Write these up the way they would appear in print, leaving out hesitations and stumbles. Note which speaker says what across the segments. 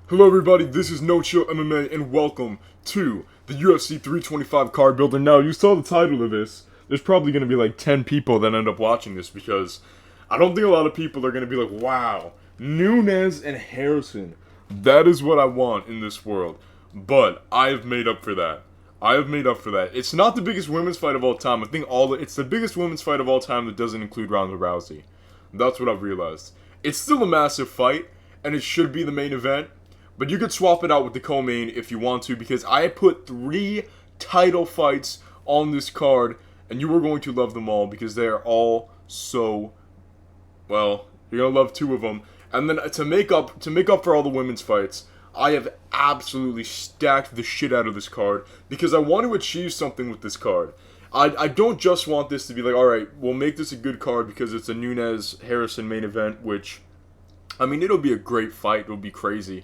Speaker 1: Hello everybody, this is No Chill MMA and welcome to the UFC 325 card builder. Now, you saw the title of this. There's probably going to be like 10 people that end up watching this because I don't think a lot of people are going to be like, wow, Nunes and Harrison. That is what I want in this world. But I have made up for that. It's not the biggest women's fight of all time. I think it's the biggest women's fight of all time that doesn't include Ronda Rousey. That's what I've realized. It's still a massive fight, and it should be the main event. But you could swap it out with the co-main if you want to, because I put 3 title fights on this card, and you are going to love them all because they are all so, well, you're going to love 2 of them. And then to make up for all the women's fights, I have absolutely stacked the shit out of this card because I want to achieve something with this card. I don't just want this to be like, alright, we'll make this a good card because it's a Nunes-Harrison main event, which, I mean, it'll be a great fight, it'll be crazy.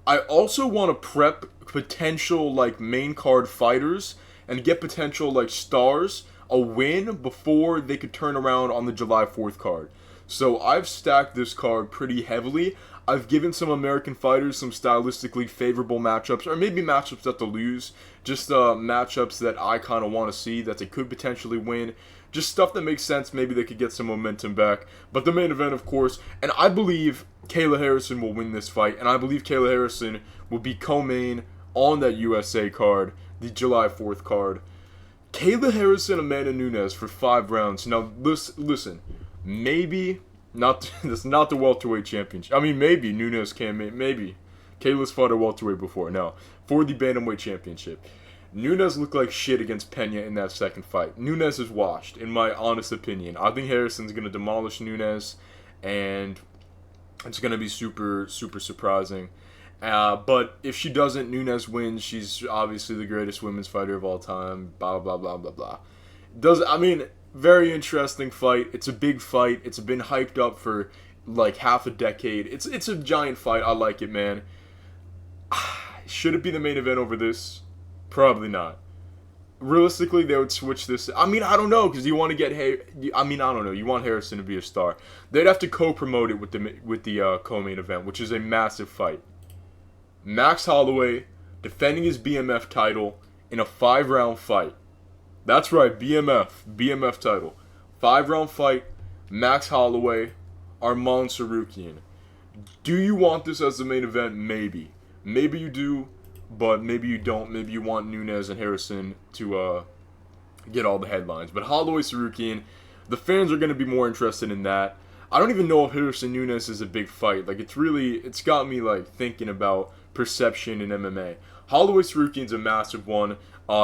Speaker 1: I also want to prep potential, like, main card fighters and get potential, like, stars a win before they could turn around on the July 4th card. So I've stacked this card pretty heavily. I've given some American fighters some stylistically favorable matchups, or maybe matchups that they'll lose. Just matchups that I kind of want to see that they could potentially win. Just stuff that makes sense. Maybe they could get some momentum back. But the main event, of course, and I believe Kayla Harrison will win this fight, and I believe Kayla Harrison will be co-main on that USA card, the July 4th card. Kayla Harrison, Amanda Nunes for 5 rounds. Now, listen, maybe not. That's not the welterweight championship. I mean, maybe Nunes can. Maybe Kayla's fought a welterweight before. No, for the bantamweight championship. Nunes looked like shit against Pena in that second fight. Nunes is washed, in my honest opinion. I think Harrison's going to demolish Nunes, and it's going to be super, super surprising. But if she doesn't, Nunes wins. She's obviously the greatest women's fighter of all time. Blah, blah, blah, blah, blah. Very interesting fight. It's a big fight. It's been hyped up for like half a decade. It's a giant fight. I like it, man. Should it be the main event over this? Probably not. Realistically, they would switch this. I mean, I don't know, because you want to get I don't know. You want Harrison to be a star. They'd have to co-promote it with the co-main event, which is a massive fight. Max Holloway defending his BMF title in a 5-round fight. That's right, BMF title. 5-round fight. Max Holloway, Arman Tsarukyan. Do you want this as the main event? Maybe. Maybe you do. But maybe you don't. Maybe you want Nunes and Harrison to get all the headlines. But Holloway, Tsarukyan, the fans are going to be more interested in that. I don't even know if Harrison Nunes is a big fight. Like, it's got me like thinking about perception in MMA. Holloway, Tsarukyan's a massive one.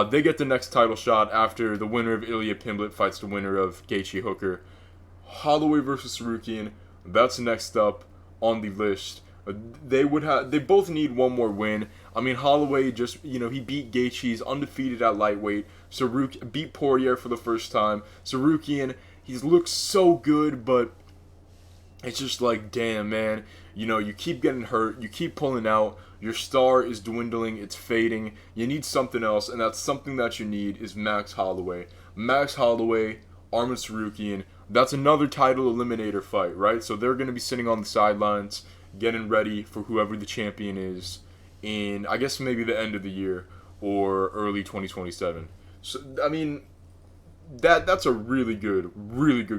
Speaker 1: They get the next title shot after the winner of Ilya Pimblet fights the winner of Gaethje Hooker. Holloway versus Tsarukyan. That's next up on the list. They both need one more win. I mean, Holloway just, he beat Gaethje. He's undefeated at lightweight. Tsarukyan beat Poirier for the first time. Tsarukyan, he's looked so good, but it's just like, damn, man. You keep getting hurt. You keep pulling out. Your star is dwindling. It's fading. You need something else, and that's something that you need is Max Holloway. Max Holloway, Arman Tsarukyan. That's another title eliminator fight, right? So they're going to be sitting on the sidelines, getting ready for whoever the champion is in, I guess, maybe the end of the year or early 2027. So, I mean, that's a really good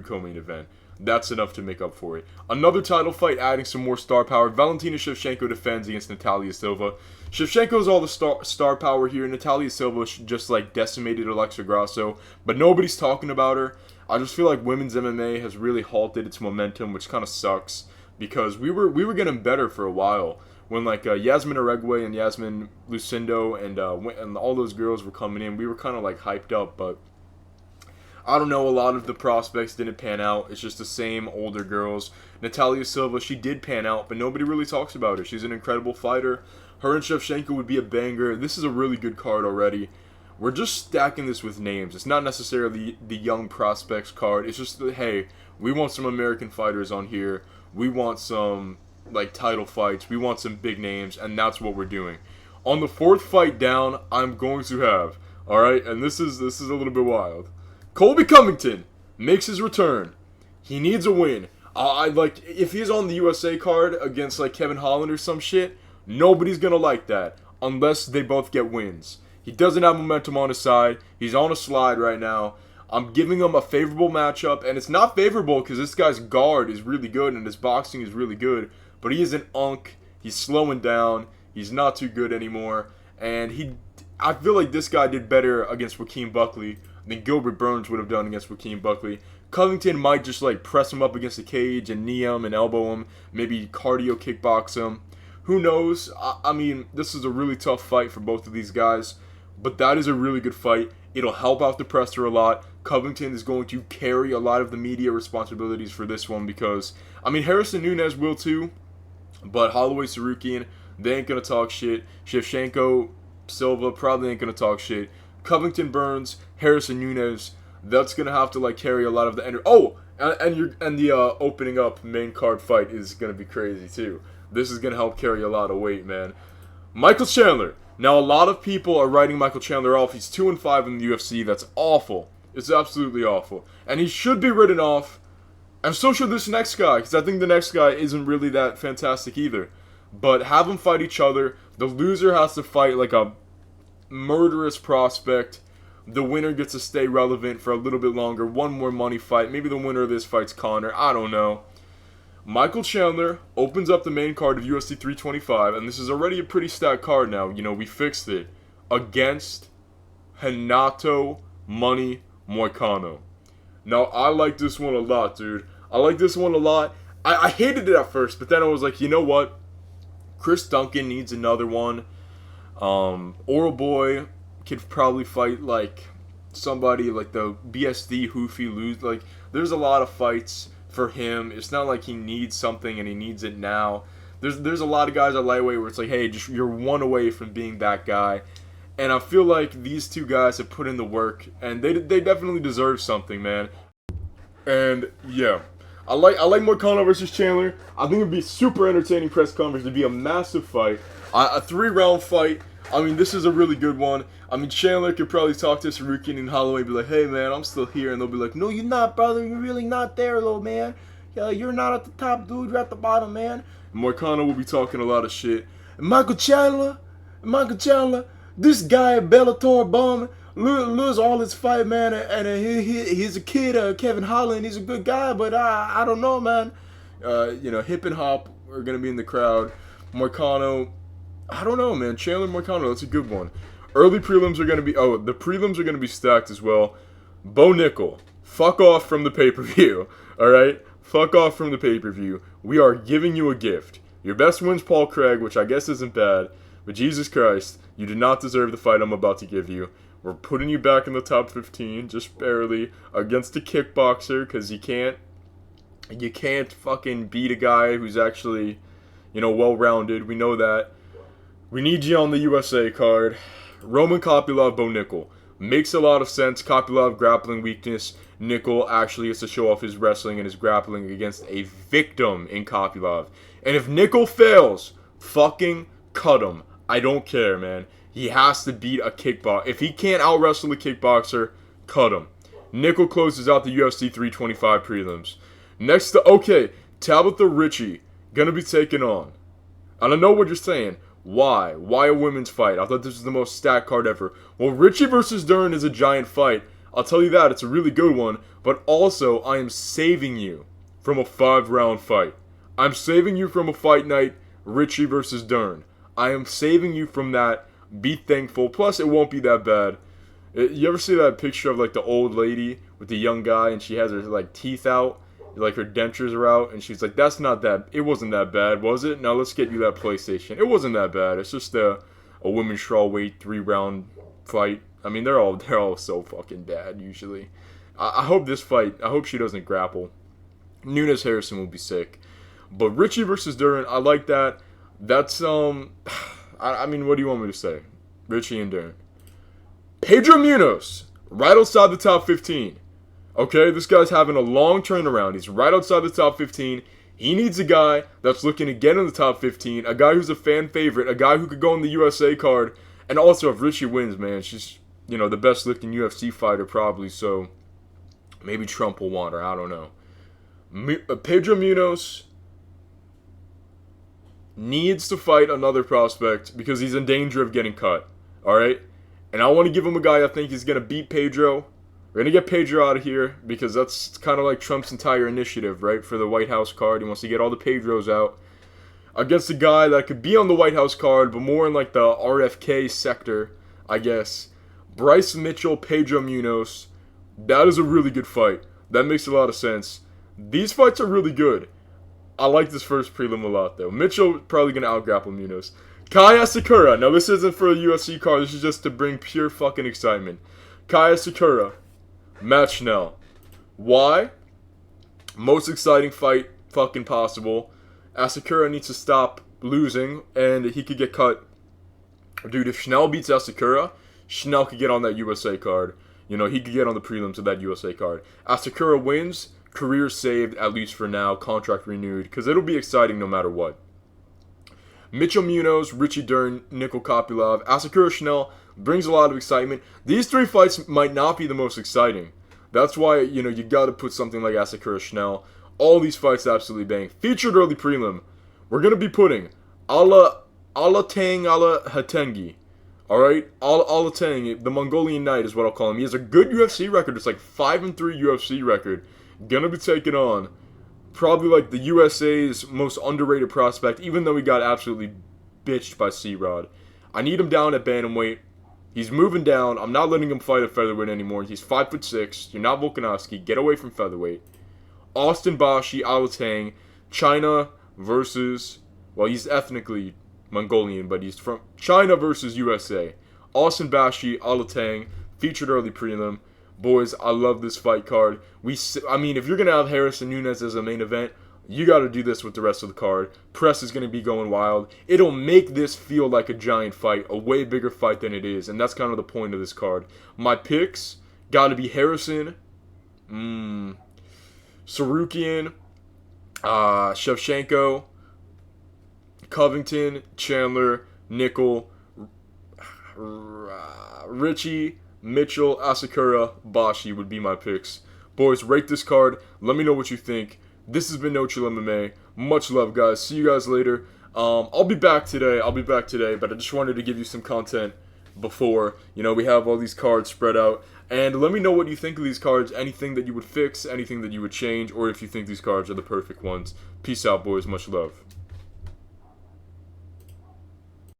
Speaker 1: co-main event. That's enough to make up for it. Another title fight adding some more star power. Valentina Shevchenko defends against Natalie Silva. Shevchenko's all the star power here. Natalie Silva just like decimated Alexa Grasso, but nobody's talking about her. I just feel like women's MMA has really halted its momentum, which kind of sucks. Because we were getting better for a while when like Yasmin Aregwe and Yasmin Lucindo and all those girls were coming in. We were kind of like hyped up, but I don't know. A lot of the prospects didn't pan out. It's just the same older girls. Natalia Silva, she did pan out, but nobody really talks about her. She's an incredible fighter. Her and Shevchenko would be a banger. This is a really good card already. We're just stacking this with names. It's not necessarily the young prospects card. It's just hey, we want some American fighters on here. We want some like title fights. We want some big names, and that's what we're doing. On the 4th fight down, I'm going to have, all right, and this is a little bit wild. Colby Covington makes his return. He needs a win. I like if he's on the USA card against like Kevin Holland or some shit. Nobody's going to like that unless they both get wins. He doesn't have momentum on his side. He's on a slide right now. I'm giving him a favorable matchup, and it's not favorable because this guy's guard is really good and his boxing is really good, but he is an unk. He's slowing down. He's not too good anymore, and I feel like this guy did better against Joaquin Buckley than Gilbert Burns would have done against Joaquin Buckley. Covington might just like press him up against the cage and knee him and elbow him, maybe cardio kickbox him. Who knows? I mean, this is a really tough fight for both of these guys, but that is a really good fight. It'll help out the presser a lot. Covington is going to carry a lot of the media responsibilities for this one because, I mean, Harrison Nunes will too, but Holloway, Tsarukyan, they ain't going to talk shit. Shevchenko, Silva probably ain't going to talk shit. Covington, Burns, Harrison, Nunes, that's going to have to like carry a lot of the energy. Oh, and the opening up main card fight is going to be crazy too. This is going to help carry a lot of weight, man. Michael Chandler. Now, a lot of people are writing Michael Chandler off. He's 2-5 in the UFC. That's awful. It's absolutely awful. And he should be written off. And so should this next guy, because I think the next guy isn't really that fantastic either. But have them fight each other. The loser has to fight like a murderous prospect. The winner gets to stay relevant for a little bit longer. One more money fight. Maybe the winner of this fight's Connor. I don't know. Michael Chandler opens up the main card of UFC 325, and this is already a pretty stacked card now. You know, we fixed it. Against Renato Money Moicano. Now, I like this one a lot, dude. I like this one a lot. I hated it at first, but then I was like, you know what? Chris Duncan needs another one. Oral Boy could probably fight, like, somebody like the BSD Hoofy lose. Like, there's a lot of fights for him. It's not like he needs something and he needs it now. There's a lot of guys at lightweight where it's like, hey, just you're one away from being that guy. And I feel like these two guys have put in the work, and they definitely deserve something, man. And yeah, I like Moicano versus Chandler. I think it'd be super entertaining press conference. It'd be a massive fight, a 3-round fight. I mean, this is a really good one. I mean, Chandler could probably talk to Tsarukyan and Holloway and be like, hey, man, I'm still here. And they'll be like, no, you're not, brother. You're really not there, little man. You're not at the top, dude. You're at the bottom, man. And Moicano will be talking a lot of shit. And Michael Chandler, this guy at Bellator bum, lose all his fight, man. And he's a kid, Kevin Holland. He's a good guy, but I don't know, man. You know, Hip and Hop are going to be in the crowd. Moicano, I don't know, man. Chandler Moicano, that's a good one. Early prelims are going to be... Oh, the prelims are going to be stacked as well. Bo Nickal, fuck off from the pay-per-view. Alright? Fuck off from the pay-per-view. We are giving you a gift. Your best win's Paul Craig, which I guess isn't bad. But Jesus Christ, you did not deserve the fight I'm about to give you. We're putting you back in the top 15, just barely, against a kickboxer, because you can't fucking beat a guy who's actually, you know, well-rounded. We know that. We need you on the USA card. Roman Kopylov, Bo Nickal. Makes a lot of sense. Kopylov, grappling weakness. Nickal actually gets to show off his wrestling and his grappling against a victim in Kopylov. And if Nickal fails, fucking cut him. I don't care, man. He has to beat a kickboxer. If he can't out-wrestle a kickboxer, cut him. Nickal closes out the UFC 325 prelims. Next to, okay, Tabatha Ricci, gonna be taken on. I don't know what you're saying. Why? Why a women's fight? I thought this was the most stacked card ever. Well, Ricci versus Dern is a giant fight. I'll tell you that. It's a really good one. But also, I am saving you from a 5-round fight. I'm saving you from a fight night, Ricci versus Dern. I am saving you from that. Be thankful. Plus, it won't be that bad. You ever see that picture of, like, the old lady with the young guy and she has her, like, teeth out? Like, her dentures are out, and she's like, that's not that, it wasn't that bad, was it? Now let's get you that PlayStation. It wasn't that bad. It's just a women's strawweight 3-round fight. I mean, they're all so fucking bad, usually. I hope this fight, I hope she doesn't grapple. Nunes Harrison will be sick. But Ricci versus Dern, I like that. That's, I mean, what do you want me to say? Ricci and Dern. Pedro Munhoz, right outside the top 15. Okay, this guy's having a long turnaround. He's right outside the top 15. He needs a guy that's looking to get in the top 15, a guy who's a fan favorite, a guy who could go on the USA card. And also, if Ricci wins, man, she's, you know, the best looking UFC fighter probably, so maybe Trump will want her. I don't know. Pedro Munhoz needs to fight another prospect because he's in danger of getting cut. Alright? And I want to give him a guy I think is going to beat Pedro. We're going to get Pedro out of here because that's kind of like Trump's entire initiative, right? For the White House card. He wants to get all the Pedros out. Against a guy that could be on the White House card, but more in like the RFK sector, I guess. Bryce Mitchell, Pedro Munhoz. That is a really good fight. That makes a lot of sense. These fights are really good. I like this first prelim a lot, though. Mitchell probably going to out-grapple Munhoz. Kai Asakura. Now, this isn't for a UFC card. This is just to bring pure fucking excitement. Kai Asakura. Matt Schnell. Why? Most exciting fight fucking possible. Asakura needs to stop losing, and he could get cut. Dude, if Schnell beats Asakura, Schnell could get on that USA card. You know, he could get on the prelims of that USA card. Asakura wins, career saved, at least for now, contract renewed, because it'll be exciting no matter what. Mitchell Munhoz, Ricci Dern, Nickal Kopylov, Asakura Schnell brings a lot of excitement. These three fights might not be the most exciting. That's why, you know, you got to put something like Asakura Schnell. All these fights absolutely bang. Featured early prelim. We're going to be putting Ala Tang Ala Hatengi. Alright? Ala Tang, the Mongolian Knight is what I'll call him. He has a good UFC record. It's like 5-3 UFC record. Gonna be taking on probably like the USA's most underrated prospect, even though he got absolutely bitched by C-Rod. I need him down at Bantamweight. He's moving down. I'm not letting him fight at featherweight anymore. He's 5'6". You're not Volkanovski. Get away from featherweight. Austin Bashi, Alatang, China versus, well, he's ethnically Mongolian, but he's from China versus USA. Austin Bashi, Alatang, featured early prelim. Boys, I love this fight card. I mean, if you're going to have Harrison Nunes as a main event, you got to do this with the rest of the card. Press is going to be going wild. It'll make this feel like a giant fight, a way bigger fight than it is, and that's kind of the point of this card. My picks got to be Harrison, Tsarukyan, Shevchenko, Covington, Chandler, Nickal, Ricci, Mitchell, Asakura, Bashi would be my picks. Boys, rate this card. Let me know what you think. This has been No Chill MMA. Much love, guys. See you guys later. I'll be back today, but I just wanted to give you some content before. You know, we have all these cards spread out. And let me know what you think of these cards. Anything that you would fix, anything that you would change, or if you think these cards are the perfect ones. Peace out, boys. Much love.